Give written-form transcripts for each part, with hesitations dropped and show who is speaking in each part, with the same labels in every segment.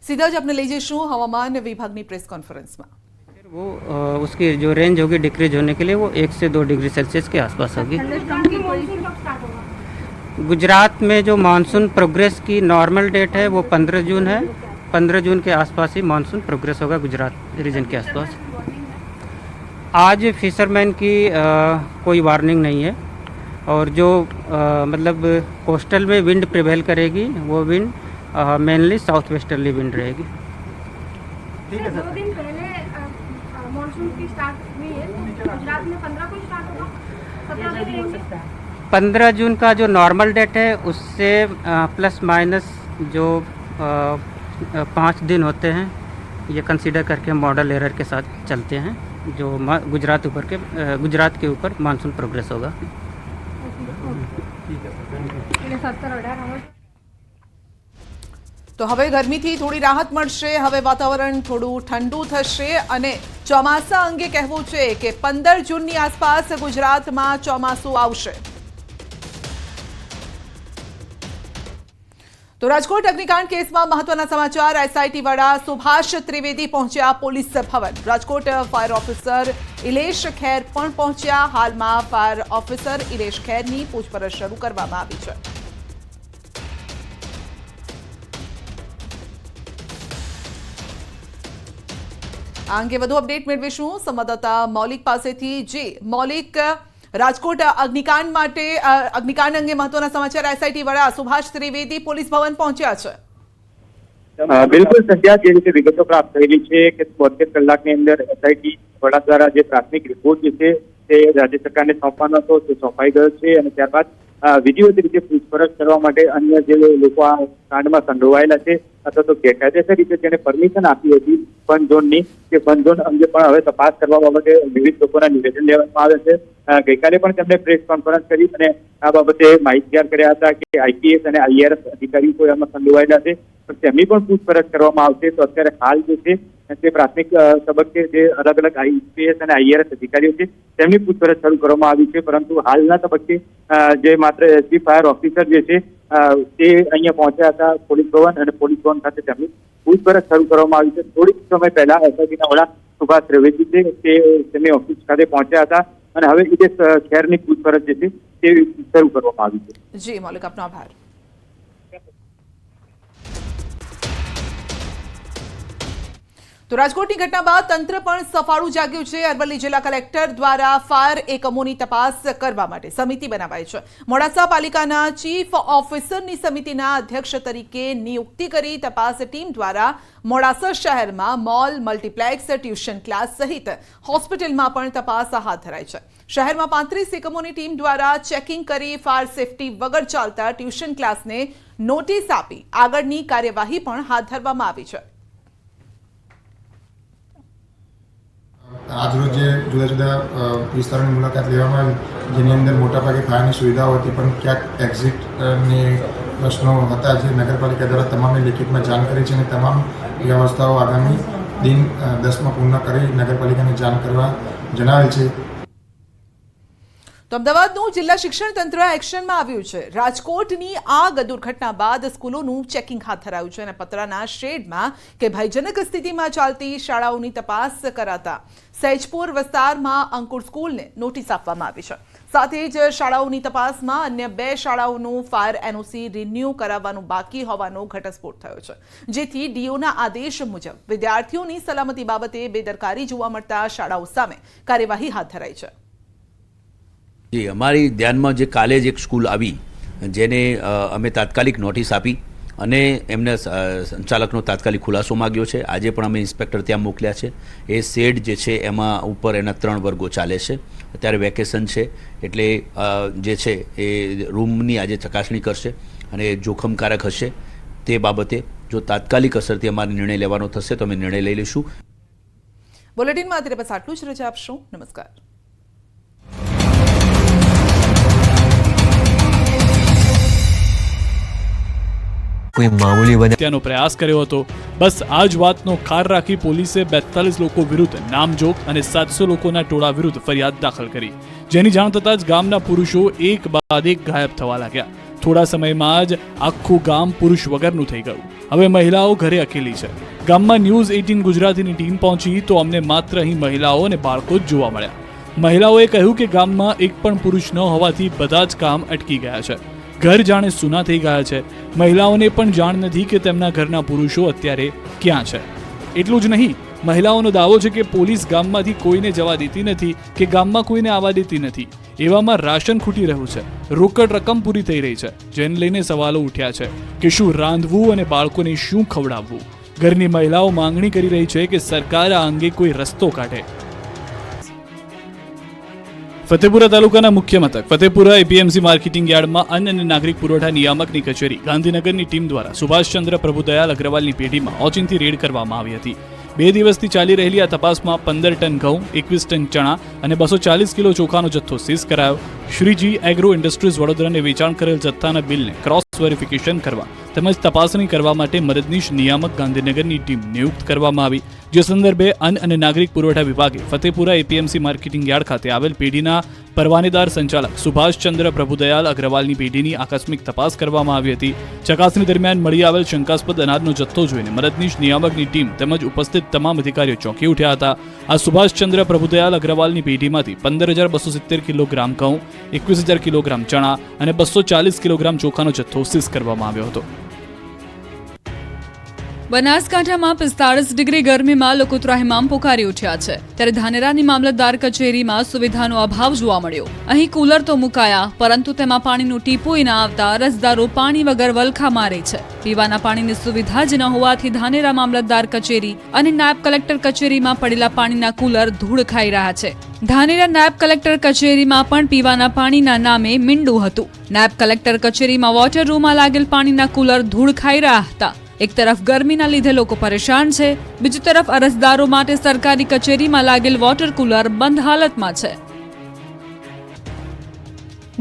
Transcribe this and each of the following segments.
Speaker 1: सीधा ज अपने लई जईशुं हवामान विभागनी प्रेस कॉन्फ्रेंस में।
Speaker 2: वो उसकी जो रेंज होगी डिक्रीज होने के लिए वो 1 से 2 डिग्री सेल्सियस के आसपास होगी। गुजरात में जो मानसून प्रोग्रेस की नॉर्मल डेट है वो 15 जून है। 15 जून के आसपास ही मानसून प्रोग्रेस होगा गुजरात रीजन के आसपास। आज फिशरमैन की कोई वार्निंग नहीं है और जो मतलब कोस्टल में विंड प्रिवेल करेगी वो wind mainly south westerly wind रहेगी।
Speaker 3: ठीक है सर। 2 दिन पहले मॉनसून की स्टार्ट हुई है, गुजरात में 15 को स्टार्ट होगा, 17 तक रहेंगे।
Speaker 2: 15 जून का जो नॉर्मल डेट है उससे प्लस माइनस जो 5 दिन होते हैं ये कंसीडर करके मॉडल एरर के साथ चलते हैं जो गुजरात के ऊपर मानसून प्रोग्रेस होगा।
Speaker 1: तो हवे गर्मीथी थोड़ी राहत मळशे, हवे वातावरण थोड़ुं ठंडू थशे अने ચોમાસા अंगे कहेवुं छे के 15 जूननी आसपास गुजरातमां ચોમાસું आवशे। तो राजकोट अग्निकांड केसमां महत्वना समाचार। एसआईटी वड़ा सुभाष त्रिवेदी पहोंच्या पोलीस भवन। राजकोट फायर ऑफिसर इलेश खेर पण पहोंच्या। हालमां फायर ऑफिसर इलेश खेरनी पूछपरछ शरू करवामां आवी छे। आ अंगे વધુ અપડેટ મેળવીશું સંવાદદાતા મૌલિક પાસેથી। જી મૌલિક, રાજકોટ અગ્નિકાંડ અંગે મહત્વના સમાચાર। એસઆઈટી વડા સુભાષ ત્રિવેદી પોલીસ ભવન પહોંચ્યા છે।
Speaker 4: बिल्कुल संध्या જે રીતે વિગતો પ્રાપ્ત થયેલી છે કે 72 કલાકની અંદર એસઆઈટી વડા દ્વારા જે પ્રાથમિક રિપોર્ટ છે તે રાજ્ય સરકારને સોંપવાનો હતો તે સોંપાઈ ગયો છે અને ત્યારબાદ વિધિવત રીતે પૂછપરછ કરવા માટે અન્ય જે લોકો આ કાંડમાં સંડોવાયેલા છે અથવા તો ગેરકાયદેસર રીતે જેને પરમિશન આપી હતી ફન ઝોનની તે ફન ઝોન અંગે પણ હવે તપાસ કરવા બાબતે વિવિધ લોકોના નિવેદન લેવામાં આવે છે। ગઈકાલે પણ તેમણે પ્રેસ કોન્ફરન્સ કરી અને આ બાબતે માહિતગાર કર્યા હતા કે આઈપીએસ અને આઈઆરએસ અધિકારીઓ કોઈ આમાં સંડોવાયેલા છે પણ તેમની પણ પૂછપરછ કરવામાં આવશે। તો અત્યારે હાલ જે છે તે પ્રાથમિક તબક્કે જે અલગ અલગ આઈપીએસ અને આઈઆરએસ અધિકારીઓ છે તેમની પૂછપરછ શરૂ કરવામાં આવી છે પરંતુ હાલના તબક્કે જે માત્ર એસપી ફાયર ઓફિસર જે છે તે અહીંયા પહોંચ્યા હતા પોલીસ ભવન અને પોલીસ ભવન ખાતે તેમની પૂછપરછ શરૂ કરવામાં આવી છે। થોડીક સમય પહેલા એસઆઈટીના વડા સુભાષ ત્રિવેદી છે તે તેમની ઓફિસ ખાતે પહોંચ્યા હતા અને હવે ઇલેશ ખેરની પૂછપરછ જે છે તે શરૂ કરવામાં આવી છે।
Speaker 1: જી મૌલિક, આપનો આભાર। तो राजकोटनी घटना बाद तंत्र पण सफाळू जाग्युं छे। अरवल्ली जिल्ला कलेक्टर द्वारा फायर एकमोनी तपास करवा माटे समिति बनावाई छे। मोडासा पालिकाना चीफ ऑफिसरनी समितिना अध्यक्ष तरीके नियुक्ति करी तपास टीम द्वारा मोडासा शहेरमां मॉल, मल्टीप्लेक्स, ट्यूशन क्लास सहित होस्पिટલમાં પણ તપાસ હાથ ધરાઈ છે। શહેરમાં 35 એકમોની ટીમ દ્વારા ચેકિંગ કરી ફાયર સેફટી વગર ચાલતા ટ્યુશન ક્લાસને નોટિસ આપી આગળની કાર્યવાહી પણ હાથ ધરવામાં આવી છે।
Speaker 5: आज रोज जुदा जुदा विस्तारों मुलाकात लेवामां आवी जेनी अंदर मोटा भागे फायरनी सुविधाओं हती पण क्यांक एक्झिटनी प्रश्नों हता जे नगरपालिका द्वारा तमामे लिखितमां जाण करी छे अने तमाम व्यवस्थाओं आगामी दिन 10 में पूर्ण करी नगरपालिकाने जाण करवा जणावेल छे।
Speaker 1: तो अमदावादનું જિલ્લા શિક્ષણ તંત્ર એક્શનમાં આવ્યું છે। રાજકોટની આગ દુર્ઘટના બાદ સ્કૂલોનું ચેકિંગ હાથ ધરાયું છે અને પતરાના શેડમાં કે ભયજનક સ્થિતિમાં ચાલતી શાળાઓની તપાસ કરાતા સૈજપુર વિસ્તારમાં અંકુર સ્કૂલને નોટિસ આપવામાં આવી છે। સાથે જ શાળાઓની તપાસમાં अन्य 2 શાળાઓનું ફાયર એનઓસી રિન્યુ કરાવવાનું બાકી હોવાનો ઘટસ્ફોટ થયો છે, જેથી ડીઓના આદેશ મુજબ વિદ્યાર્થીઓની સલામતી બાબતે બેદરકારી જોવા મળતા શાળાઓ સામે કાર્યવાહી હાથ ધરાઈ છે।
Speaker 6: जी अमारी ध्यान में जे काले एक स्कूल आई जेने अमे तात्कालिक नोटिस आपी अने एमने संचालकनो तात्कालिक खुलासो माग्यो छे। आज पण अमे इंस्पेक्टर त्यां मोकल्या छे। ए शेड जे छे एमां उपर एना 3 वर्गो चाले छे। अत्यारे वेकेशन छे एटले जे छे ए रूमनी आज चकासणी करशे अने जोखमकारक हशे ते बाबते जो तात्कालिक असरथी अमारे निर्णय लेवानो थशे तो अमे निर्णय लई लईशुं।
Speaker 1: बुलेटिનમાં અત્યારે બસ આટલું જ। રજા આપશો। નમસ્કાર।
Speaker 7: કોઈ મામૂલી બને
Speaker 8: તેનો પ્રયાસ કર્યો હતો। બસ આ જ વાતનો ખાર રાખી પોલીસે 42 લોકો વિરુદ્ધ નામજોગ અને 700 લોકોના ટોળા વિરુદ્ધ ફરિયાદ દાખલ કરી, જેની જાણ થતાં જ ગામના પુરુષો એક બાદ એક ગાયબ થવા લાગ્યા। થોડા સમયમાં જ આખું ગામ પુરુષ વગરનું થઈ ગયું. હવે મહિલાઓ ઘરે અકેલી છે. ગામમાં ન્યૂઝ 18 ગુજરાતીની ટીમ પહોંચી તો અમને માત્ર અહીં મહિલાઓ અને બાળકો જ જોવા મળ્યા. મહિલાઓએ કહ્યું કે ગામમાં એક પણ પુરુષ ન હોવાથી બધા જ કામ અટકી ગયા છે. ઘર જાણે સૂના થઈ ગયા છે. મહિલાઓને પણ જાણ નથી કે તેમના ઘરના પુરુષો અત્યારે ક્યાં છે. એટલું જ નહીં, મહિલાઓનો દાવો છે કે પોલીસ ગામમાંથી કોઈને જવા દેતી નથી કે ગામમાં કોઈને આવવા દેતી નથી. એવામાં રાશન ખૂટી રહ્યું છે, રોકડ રકમ પૂરી થઈ રહી છે, જેને લઈને સવાલો ઉઠ્યા છે કે શું રાંધવું અને બાળકોને શું ખવડાવવું. ઘરની મહિલાઓ માંગણી કરી રહી છે કે સરકાર આ અંગે કોઈ રસ્તો કાઢે. ફતેપુરા તાલુકાના મુખ્ય મથક ફતેપુરા એપીએમસી માર્કેટિંગ યાર્ડમાં અન્ન અને નાગરિક પુરવઠા નિયામકની કચેરી ગાંધીનગરની ટીમ દ્વારા સુભાષચંદ્ર પ્રભુદયાલ અગ્રવાલની પેઢીમાં ઓચિંતી રેડ કરવામાં આવી હતી. 2 દિવસથી ચાલી રહેલી આ તપાસમાં 15 ટન ઘઉં, 21 ટન ચણા અને 240 કિલો ચોખાનો જથ્થો સીઝ કરાયો. શ્રીજી એગ્રો ઇન્ડસ્ટ્રીઝ વડોદરાને વેચાણ કરેલ જથ્થાના બિલને ક્રોસ વેરિફિકેશન કરવા તેમજ તપાસણી કરવા માટે મદદનીશ નિયામક ગાંધીનગરની ટીમ નિયુક્ત કરવામાં આવી. જે સંદર્ભે અન્ન અને નાગરિક પુરવઠા વિભાગે ફતેપુરા એપીએમસી માર્કેટિંગ યાર્ડ ખાતે આવેલ પેઢીના પરવાનેદાર સંચાલક સુભાષચંદ્ર પ્રભુદયાલ અગ્રવાલની પેઢીની આકસ્મિક તપાસ કરવામાં આવી હતી. ચકાસણી દરમિયાન મળી આવેલ શંકાસ્પદ અનાજનો જથ્થો જોઈને મદદનીશ નિયામકની ટીમ તેમજ ઉપસ્થિત તમામ અધિકારીઓ ચોંકી ઉઠ્યા હતા. આ સુભાષચંદ્ર પ્રભુદયાલ અગ્રવાલની પેઢીમાંથી 15,270 કિલોગ્રામ ઘઉં, 21,000 કિલોગ્રામ ચણા અને 240 કિલોગ્રામ ચોખાનો જથ્થો સીઝ કરવામાં આવ્યો હતો.
Speaker 9: બનાસકાંઠામાં 45 ડિગ્રી ગરમીમાં લોકો ત્રાહિમામ પોકારી ઉઠ્યા છે. ત્યારે ધાનેરાની મામલતદાર કચેરીમાં સુવિધાનો અભાવ જોવા મળ્યો. અહીં કુલર તો મુકાયા, પરંતુ તેમાં પાણીનું ટીપું ન આવતા અરજદારો પાણી વગર વલખા મારે છે. પીવાના પાણીની સુવિધા જ ન હોવાથી ધાનેરા મામલતદાર કચેરી અને નાયબ કલેક્ટર કચેરીમાં પડેલા પાણીના કુલર ધૂળ ખાઈ રહ્યા છે. ધાનેરા નાયબ કલેક્ટર કચેરીમાં પણ પીવાના પાણીના નામે મીંડું હતું. નાયબ કલેક્ટર કચેરીમાં વોટર રૂમમાં લાગેલ પાણીના કુલર ધૂળ ખાઈ રહ્યા હતા. એક તરફ ગરમીના લીધે લોકો પરેશાન છે, બીજી તરફ અરજદારો માટે સરકારી કચેરીમાં લાગેલ વોટર કુલર બંધ હાલતમાં છે.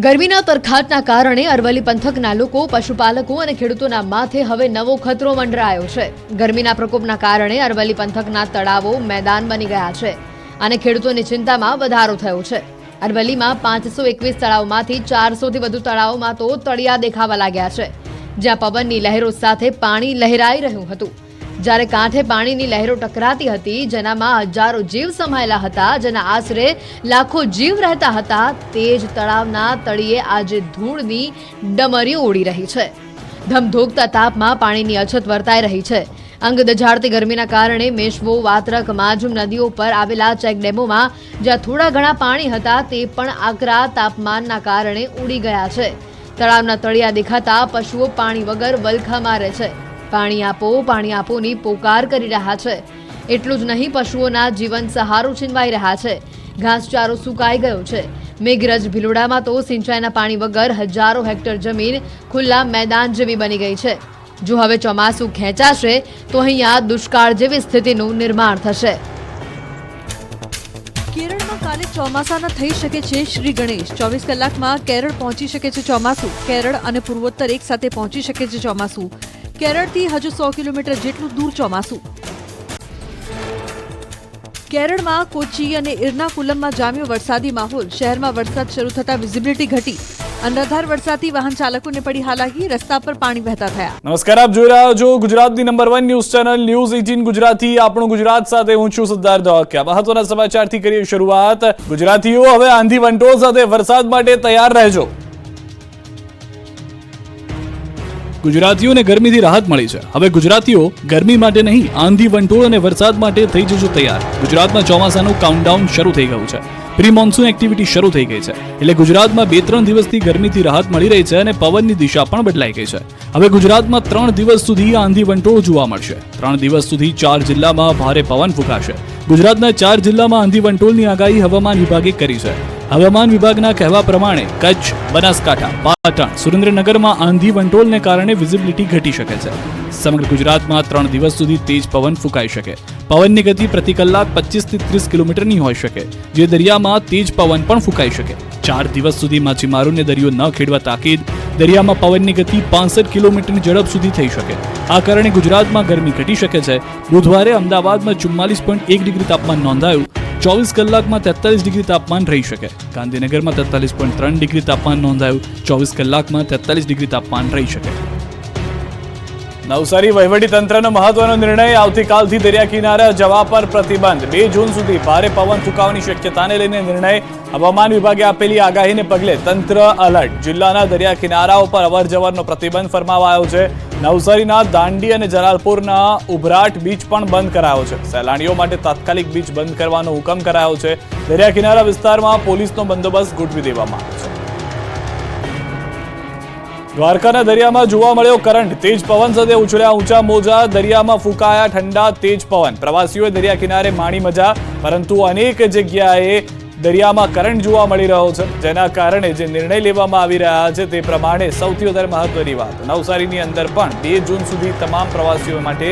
Speaker 10: ગરમીના તરખાટના કારણે અરવલ્લી પંથકના લોકો, પશુપાલકો અને ખેડૂતોના માથે હવે નવો ખતરો મંડરાયો છે. ગરમીના પ્રકોપના કારણે અરવલ્લી પંથકના તળાવો મેદાન બની ગયા છે અને ખેડૂતોની ચિંતામાં વધારો થયો છે. અરવલ્લીમાં 521 તળાવોમાંથી 400થી વધુ તળાવોમાં તો તળિયા દેખાવા લાગ્યા છે, જ્યાં પવનની લહેરો સાથે પાણી લહેરાઈ રહ્યું હતું. જ્યારે કાંઠે પાણીની લહેરો ટકરાતી હતી, જેનામાં હજારો જીવ સમાયેલા હતા, જેના આશરે લાખો જીવ રહેતા હતા, તે જ તળાવના તળિયે આજે ધૂળની ડમરીઓ ઉડી રહી છે. ધમધોકતા તાપમાં પાણીની અછત વર્તાઈ રહી છે. અંગ દઝાડતી ગરમીના કારણે મેશ્વો, વાત્રક, માજુમ નદીઓ પર આવેલા ચેકડેમોમાં જ્યાં થોડા ઘણા પાણી હતા, તે પણ આકરા તાપમાનના કારણે ઉડી ગયા છે. તળાવના તળિયા દેખાતા પશુઓ પાણી વગર વલખા મારે છે. પાણી આપોની પોકાર કરી રહ્યા છે. એટલું જ નહીં, પશુઓના જીવન સહારો છીનવાઈ રહ્યા છે. ઘાસચારો સુકાઈ ગયો છે. મેઘરજ ભિલોડામાં તો સિંચાઈના પાણી વગર હજારો હેક્ટર જમીન ખુલ્લા મેદાન જેવી બની ગઈ છે. જો હવે ચોમાસું ખેંચાશે તો અહીંયા દુષ્કાળ જેવી સ્થિતિનું નિર્માણ થશે.
Speaker 11: કેરળમાં કાલે ચોમાસાના થઈ શકે છે શ્રી ગણેશ. 24 કલાકમાં કેરળ પહોંચી શકે છે ચોમાસું. કેરળ અને પૂર્વોત્તર એક સાથે પહોંચી શકે છે ચોમાસું. કેરળથી હજુ 100 કિલોમીટર જેટલું દૂર ચોમાસું. કેરળમાં કોચી અને એર્નાકુલમમાં જામ્યો વરસાદી માહોલ. શહેરમાં વરસાદ શરૂ થતા વિઝિબિલિટી ઘટી. અનરાધાર વરસાદથી વાહન ચાલકોને પડી હાલાકી. રસ્તા પર પાણી વહેતા થયા.
Speaker 8: નમસ્કાર, આપ જોઈ રહ્યા છો ગુજરાતની number 1 news channel news 18 Gujarati. આપણું ગુજરાત સાથે હું છું સિદ્ધાર્થ ધોળકિયા. મહત્વના સમાચારથી કરીએ શરૂઆત. ગુજરાતીઓ હવે આંધી વંટોળ સાથે વરસાદ માટે તૈયાર રહેજો. ગુજરાતીઓને ગરમીથી રાહત મળી છે. હવે ગુજરાતીઓ ગરમી માટે નહીં, આંધી વંટોળ અને વરસાદ માટે થઈ જજો તૈયાર. ગુજરાતમાં ચોમાસાનું કાઉન્ટડાઉન શરૂ થઈ ગયું છે. પ્રી મોન્સૂન એક્ટિવિટી શરૂ થઈ ગઈ છે. એટલે ગુજરાતમાં 2-3 દિવસથી ગરમીથી રાહત મળી રહી છે અને પવનની દિશા પણ બદલાઈ ગઈ છે. હવે ગુજરાતમાં 3 દિવસ સુધી આંધી વંટોળ જોવા મળશે. 3 દિવસ સુધી 4 જિલ્લામાં ભારે પવન ફૂંકાશે. ગુજરાતના 4 જિલ્લામાં આંધી વંટોળની આગાહી હવામાન વિભાગે કરી છે. હવામાન વિભાગના કહેવા પ્રમાણે કચ્છ, બનાસકાંઠા, પાટણ, સુરેન્દ્રનગરમાં આંધી વંટોળને કારણે વિઝિબિલિટી ઘટી શકે છે. સમગ્ર ગુજરાતમાં 3 દિવસ સુધી તેજ પવન ફૂંકાઈ શકે. પવનની ગતિ પ્રતિ કલાક 25 થી 30 કિલોમીટરની હોઈ શકે, જે દરિયામાં તેજ પવન પણ ફૂંકાઈ શકે. 4 દિવસ સુધી માછીમારોને દરિયો ન ખેડવા તાકીદ. દરિયામાં પવનની ગતિ 65 કિલોમીટરની ઝડપ સુધી થઈ શકે. આ કારણે ગુજરાતમાં ગરમી ઘટી શકે છે. બુધવારે અમદાવાદમાં 44.1 ડિગ્રી તાપમાન નોંધાયું. 24 કલાકમાં 43 ડિગ્રી તાપમાન રહી શકે. ગાંધીનગરમાં 43.3 ડિગ્રી તાપમાન નોંધાયું. 24 કલાકમાં 43 ડિગ્રી તાપમાન રહી શકે. નવસારી વહીવટીતંત્રનો મહત્વનો નિર્ણય. આવતીકાલથી દરિયા કિનારે જવા પર પ્રતિબંધ. 2 જૂન સુધી ભારે પવન ફૂંકાવાની શક્યતાને લઈને નિર્ણય. હવામાન વિભાગે આપેલી આગાહીને પગલે તંત્ર અલર્ટ. જિલ્લાના દરિયા કિનારાઓ પર અવરજવરનો પ્રતિબંધ ફરમાવાયો છે. નવસારીના દાંડી અને જલાલપુરના ઉભરાટ બીચ પણ બંધ કરાયો છે. સહેલાણીઓ માટે તાત્કાલિક બીચ બંધ કરવાનો હુકમ કરાયો છે. દરિયા કિનારા વિસ્તારમાં પોલીસનો બંદોબસ્ત ગોઠવી દેવામાં આવ્યો છે. દ્વારકાના દરિયામાં જોવા મળ્યો કરંટ. તેજ પવન સાથે ઉછળ્યા ઊંચા મોજા. દરિયામાં ફૂંકાયા ઠંડા તેજ પવન. પ્રવાસીઓએ દરિયા કિનારે માણી મજા, પરંતુ અનેક જગ્યાએ દરિયામાં કરંટ જોવા મળી રહ્યો છે, જેના કારણે જે નિર્ણય લેવામાં આવી રહ્યા છે તે પ્રમાણે સૌથી વધારે મહત્વની વાત, નવસારીની અંદર પણ 2 જૂન સુધી તમામ પ્રવાસીઓ માટે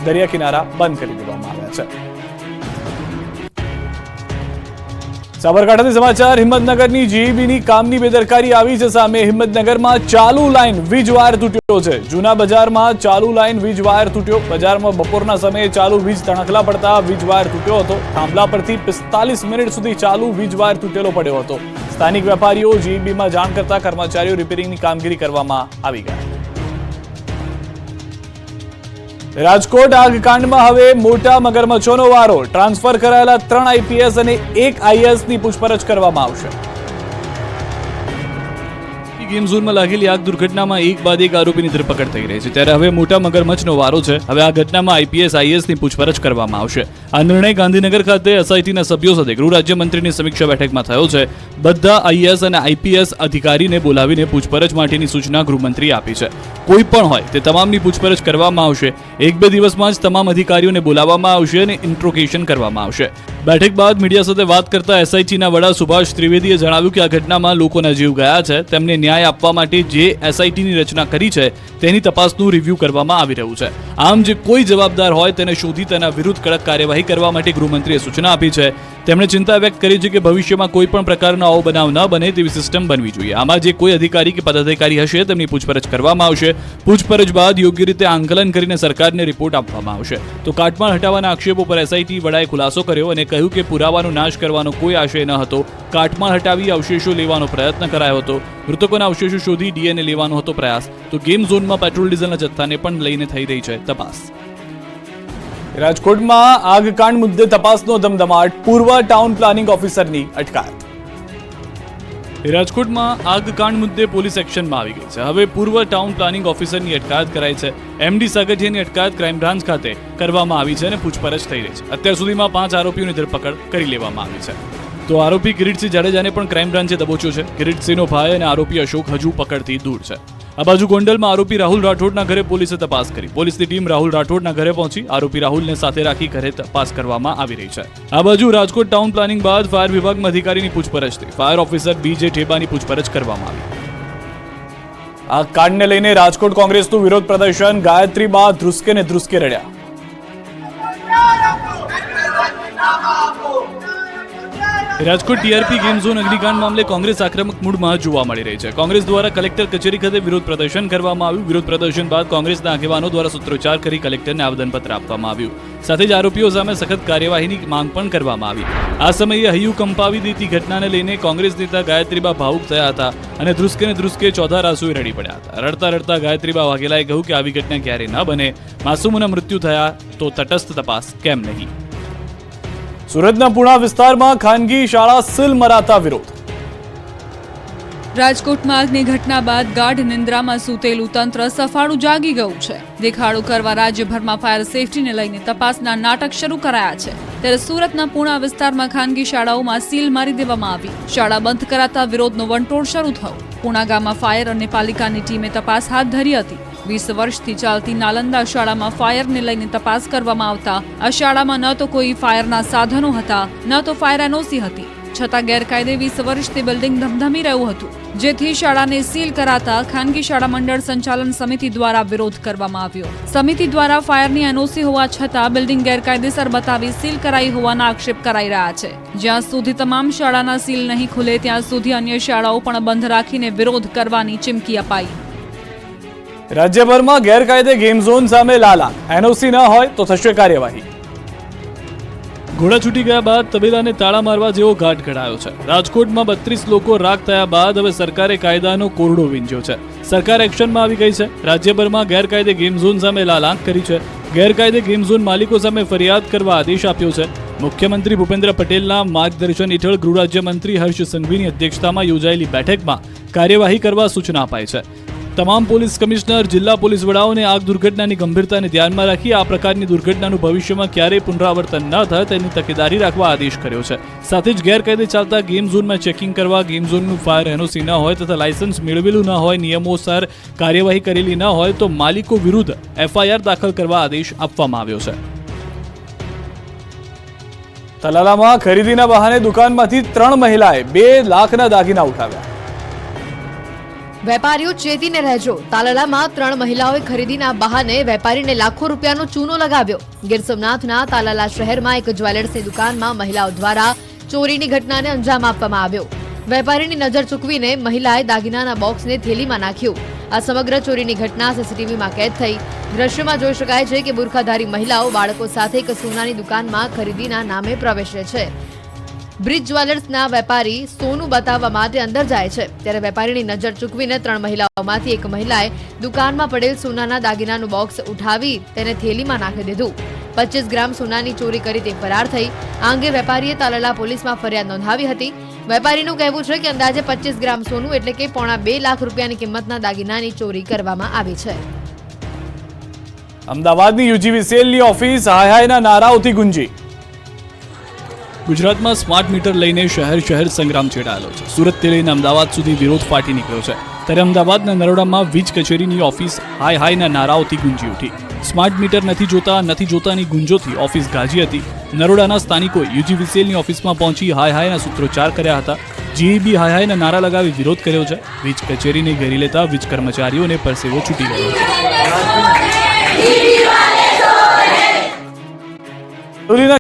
Speaker 8: દરિયા કિનારા બંધ કરી દેવામાં આવ્યા છે. સાબરકાંઠાથી સમાચાર. હિંમતનગરની જીઈબીની કામની બેદરકારી આવી છે સામે. હિંમતનગરમાં ચાલુ લાઈન વીજ વાયર તૂટ્યો છે. જૂના બજારમાં ચાલુ લાઈન વીજ વાયર તૂટ્યો. બજારમાં બપોરના સમયે ચાલુ વીજ તણખલા પડતા વીજ વાયર તૂટ્યો હતો. થાંભલા પરથી 45 મિનિટ સુધી ચાલુ વીજ વાયર તૂટેલો પડ્યો હતો. સ્થાનિક વેપારીઓ જીઈબીમાં જાણ કરતા કર્મચારીઓ રિપેરિંગની કામગીરી કરવામાં આવી ગયા. રાજકોટ આગકાંડમાં હવે મોટા મગરમચ્છોનો વારો. ટ્રાન્સફર કરાયેલા 3 આઈપીએસ અને 1 આઈએએસની પૂછપરછ કરવામાં આવશે. ગેમ ઝોનમાં લાગેલી આગ દુર્ઘટનામાં એક બાદ એક આરોપીની ધરપકડ થઈ રહી છે, ત્યારે હવે મોટા મગરમચ્છનો વારો છે. હવે આ ઘટનામાં આઈપીએસ આઈએએસની પૂછપરછ કરવામાં આવશે. આ નિર્ણય ગાંધીનગર ખાતે એસઆઈટીના સભ્યો સાથે ગૃહ રાજ્યમંત્રીની સમીક્ષા બેઠકમાં થયો છે. બધા આઈએએસ અને આઈપીએસ અધિકારીને બોલાવીને પૂછપરછ માટેની સૂચના ગૃહમંત્રીએ આપી છે. કોઈ પણ હોય તે તમામની પૂછપરછ કરવામાં આવશે. 1-2 દિવસમાં જ તમામ અધિકારીઓને બોલાવવામાં આવશે અને ઇન્ટ્રોગેશન કરવામાં આવશે. બેઠક બાદ મીડિયા સાથે વાત કરતા એસઆઈટીના વડા સુભાષ ત્રિવેદીએ જણાવ્યું કે આ ઘટનામાં લોકોના જીવ ગયા છે. તેમને ન્યાય આપવા માટે જે એસઆઈટીની રચના કરી છે તેની તપાસનું રિવ્યુ કરવામાં આવી રહ્યું છે. આમ જે કોઈ જવાબદાર હોય તેને શોધી તેના વિરુદ્ધ કડક કાર્યવાહી કરવા માટે ગૃહમંત્રીએ સૂચના આપી છે. તેમણે ચિંતા વ્યક્ત કરી છે કે ભવિષ્યમાં કોઈ પણ પ્રકારનો આવો બનાવ ન બને તેવી સિસ્ટમ બનવી જોઈએ. આમાં જે કોઈ અધિકારી કે પદાધિકારી હશે તેમની પૂછપરછ કરવામાં આવશે. પૂછપરછ બાદ યોગ્ય રીતે આંકલન કરીને સરકારને રિપોર્ટ આપવામાં આવશે. તો કાટમાળ હટાવવાના આક્ષેપો પર એસઆઈટી વડાએ ખુલાસો કર્યો અને કહ્યું કે પુરાવાનો નાશ કરવાનો કોઈ આશય ન હતો. કાટમાળ હટાવી અવશેષો લેવાનો પ્રયત્ન કરાયો હતો. મૃતકોના અવશેષો શોધી ડીએનએ લેવાનો હતો પ્રયાસ. તો ગેમ ઝોનમાં પેટ્રોલ ડીઝલના જથ્થાને પણ લઈને થઈ રહી છે તપાસ. રાજકોટમાં આગકાંડ મુદ્દે તપાસનો ધમધમાટ. પૂર્વ ટાઉન પ્લાનિંગ ઓફિસરની અટકાયત. રાજકોટમાં આગકાંડ મુદ્દે પોલીસ એક્શનમાં આવી ગઈ છે. હવે પૂર્વ ટાઉન પ્લાનિંગ ઓફિસરની અટકાયત કરાઈ છે. એમડી સાગઠિયાની અટકાયત ક્રાઇમ બ્રાન્ચ ખાતે કરવામાં આવી છે અને પૂછપરછ થઈ રહી છે. અત્યાર સુધીમાં 5 આરોપીઓની ધરપકડ કરી લેવામાં આવી છે. તો આરોપી કિરીટસિંહ જાડેજાને પણ ક્રાઇમ બ્રાન્ચે દબોચ્યો છે. કિરીટસિંહનો ભાઈ અને આરોપી અશોક હજુ પકડથી દૂર છે. આ બાજુ ગોંડલમાં આરોપી રાહુલ રાઠોડના ઘરે પોલીસે તપાસ કરી. પોલીસની ટીમ રાહુલ રાઠોડના ઘરે પહોંચી. આરોપી રાહુલને સાથે રાખી ઘરે તપાસ કરવામાં આવી રહી છે. આ બાજુ રાજકોટ ટાઉન પ્લાનિંગ બાદ ફાયર વિભાગમાં અધિકારીની પૂછપરછ થઈ. ફાયર ઓફિસર બીજે ઠેબાની પૂછપરછ કરવામાં આવી. આ કાંડને લઈને રાજકોટ કોંગ્રેસનું વિરોધ પ્રદર્શન. ગાયત્રી બા ધ્રુસકે ને ધ્રુસકે રડ્યા. રાજકોટ ટીઆરપી ગેમ ઝોન અગ્નિકાંડ મામલે કોંગ્રેસ આક્રમક મૂડમાં જોવા મળી રહી છે. કોંગ્રેસ દ્વારા કલેક્ટર કચેરી ખાતે વિરોધ પ્રદર્શન કરવામાં આવ્યું. વિરોધ પ્રદર્શન બાદ કોંગ્રેસના આગેવાનો દ્વારા સૂત્રોચ્ચાર કરી કલેક્ટરને આવેદનપત્ર આપવામાં આવ્યું. સાથે જ આરોપીઓ સામે સખત કાર્યવાહીની માંગ પણ કરવામાં આવી. આ સમયે હૈયું કંપાવી દેતી ઘટનાને લઈને કોંગ્રેસ નેતા ગાયત્રીબા ભાવુક થયા હતા અને ધ્રુસકે ચોથા રાસુએ રડી પડ્યા હતા. રડતા રડતા ગાયત્રીબા વાઘેલાએ કહ્યું કે આવી ઘટના ક્યારેય ન બને. માસૂમોના મૃત્યુ થયા તો તટસ્થ તપાસ કેમ નહીં. સુરતના પુણા વિસ્તારમાં ખાનગી શાળા સીલ મરાતા વિરોધ.
Speaker 9: રાજકોટમાં આગની ઘટના બાદ ગાઢ નિંદ્રામાં સૂતેલું તંત્ર સફાળું જાગી ગયું છે. દેખાડો કરવા રાજ્યભરમાં ફાયર સેફટીને લઈને તપાસના નાટક શરૂ કરાયા છે. ત્યારે સુરતના પુણા વિસ્તારમાં ખાનગી શાળાઓમાં સીલ મારી દેવામાં આવી. શાળા બંધ કરાતા વિરોધનો વંટોળ શરૂ થયો. પુણા ગામમાં ફાયર અને પાલિકાની ટીમે તપાસ હાથ ધરી હતી. 20 વર્ષથી ચાલતી નાલંદા શાળામાં ફાયરને લઈને તપાસ કરવામાં આવતા આ શાળામાં ન તો કોઈ ફાયરના સાધનો હતા, ન તો ફાયર એનઓસી હતી. છતાં ગેરકાયદે 20 વર્ષથી બિલ્ડિંગ ધમધમી રહ્યું હતું, જેથી શાળાને સીલ કરાતા ખાનગી શાળા મંડળ સંચાલન સમિતિ દ્વારા વિરોધ કરવામાં આવ્યો. સમિતિ દ્વારા ફાયરની એનઓસી હોવા છતાં બિલ્ડિંગ ગેરકાયદેસર બતાવી સીલ કરાઈ હોવાના આક્ષેપ કરાઈ રહ્યા છે. જ્યાં સુધી તમામ શાળાના સીલ નહીં ખુલે ત્યાં સુધી અન્ય શાળાઓ પણ બંધ રાખીને વિરોધ કરવાની ચીમકી અપાઈ.
Speaker 8: રાજ્યભરમાં ગેરકાયદે ગેમ ઝોન સામે લાલા. એનઓસી ન હોય તો થશે કાર્યવાહી. ઘોડા છૂટી ગયા બાદ તબેલાને તાળા મારવા જેવો ઘાટ ઘડાયો છે. રાજકોટમાં 32 લોકો રાખ થયા બાદ હવે સરકારે કાયદાનો કોરડો વીંઝ્યો છે. સરકાર એક્શનમાં આવી ગઈ છે. રાજ્યભરમાં ગેરકાયદે ગેમ ઝોન સામે લાલાંક કરી છે. ગેરકાયદે ગેમ ઝોન માલિકો સામે ફરિયાદ કરવા આદેશ આપ્યો છે. મુખ્યમંત્રી ભૂપેન્દ્ર પટેલના માર્ગદર્શન હેઠળ ગૃહ રાજ્યમંત્રી હર્ષ સંઘવીની અધ્યક્ષતામાં યોજાયેલી બેઠકમાં કાર્યવાહી કરવા સૂચના અપાઈ છે. તમામ પોલીસ કમિશનર, જિલ્લા પોલીસ વડાઓને આગ દુર્ઘટનાની ગંભીરતાને ધ્યાનમાં રાખી આ પ્રકારની દુર્ઘટનાનું ભવિષ્યમાં ક્યારેય પુનરાવર્તન ન થાય તેની તકેદારી રાખવા આદેશ કર્યો છે. સાથે જ ગેરકાયદે ચાલતા ગેમ ઝોનમાં ચેકિંગ કરવા, ગેમ ઝોનનું ફાયર એનઓસી ન હોય તથા લાયસન્સ મેળવેલું ન હોય, નિયમોસર કાર્યવાહી કરેલી ન હોય તો માલિકો વિરુદ્ધ એફઆઈઆર દાખલ કરવા આદેશ આપવામાં આવ્યો છે. તલાલામાં ખરીદીના બહાને દુકાનમાંથી 3 મહિલાએ 2 લાખના દાગીના ઉઠાવ્યા.
Speaker 10: વેપારીઓ ચેતીને રહેજો. તાલાલામાં 3 મહિલાઓએ ખરીદીના બહાને વેપારીને લાખો રૂપિયાનો ચૂનો લગાવ્યો. ગીર સોમનાથના તાલાલા શહેરમાં એક જ્વેલર્સની દુકાનમાં મહિલાઓ દ્વારા ચોરીની ઘટનાને અંજામ આપવામાં આવ્યો. વેપારીની નજર ચૂકવીને મહિલાએ દાગીનાના બોક્સને થેલીમાં નાખ્યું. આ સમગ્ર ચોરીની ઘટના સીસીટીવીમાં કેદ થઈ. દ્રશ્યમાં જોઈ શકાય છે કે બુરખાધારી મહિલાઓ બાળકો સાથે એક સોનાની દુકાનમાં ખરીદીના નામે પ્રવેશે છે. બ્રિજ જ્વેલર્સના વેપારી સોનું બતાવવા માટે અંદર જાય છે ત્યારે વેપારીની નજર ચૂકવીને 3 મહિલાઓમાંથી એક મહિલાએ દુકાનમાં પડેલ સોનાના દાગીનાનું બોક્સ ઉઠાવી તેને થેલીમાં નાખી દીધું. 25 ગ્રામ સોનાની ચોરી કરી તે ફરાર થઈ. આ અંગે વેપારીએ તાલાલા પોલીસમાં ફરિયાદ નોંધાવી હતી. વેપારીનું કહેવું છે કે અંદાજે 25 ગ્રામ સોનું એટલે કે 2.5 લાખ રૂપિયાની કિંમતના દાગીનાની ચોરી કરવામાં આવી છે.
Speaker 8: અમદાવાદની યુજીવીસીએલની ઓફિસ હાય હાયના નારાઓથી ગુંજી. ગુજરાતમાં સ્માર્ટ મીટર લઈને શહેર સંગ્રામ છેડાયેલો છે. સુરતથી લઈને અમદાવાદ સુધી વિરોધ ફાટી નીકળ્યો છે. ત્યારે અમદાવાદના નરોડામાં વીજ કચેરીની ઓફિસ હાય હાયના નારાઓથી ગુંજી ઉઠી. સ્માર્ટ મીટર નથી જોતાની ગુંજોથી ઓફિસ ગાજી હતી. નરોડાના સ્થાનિકોએ યુજીવીસીએલની ઓફિસમાં પહોંચી હાય હાયના સૂત્રોચ્ચાર કર્યા હતા. જીઈબી હાય હાયના નારા લગાવી વિરોધ કર્યો છે. વીજ કચેરીને ઘેરી લેતા વીજ કર્મચારીઓને પરસેવો છૂટી ગયો છે.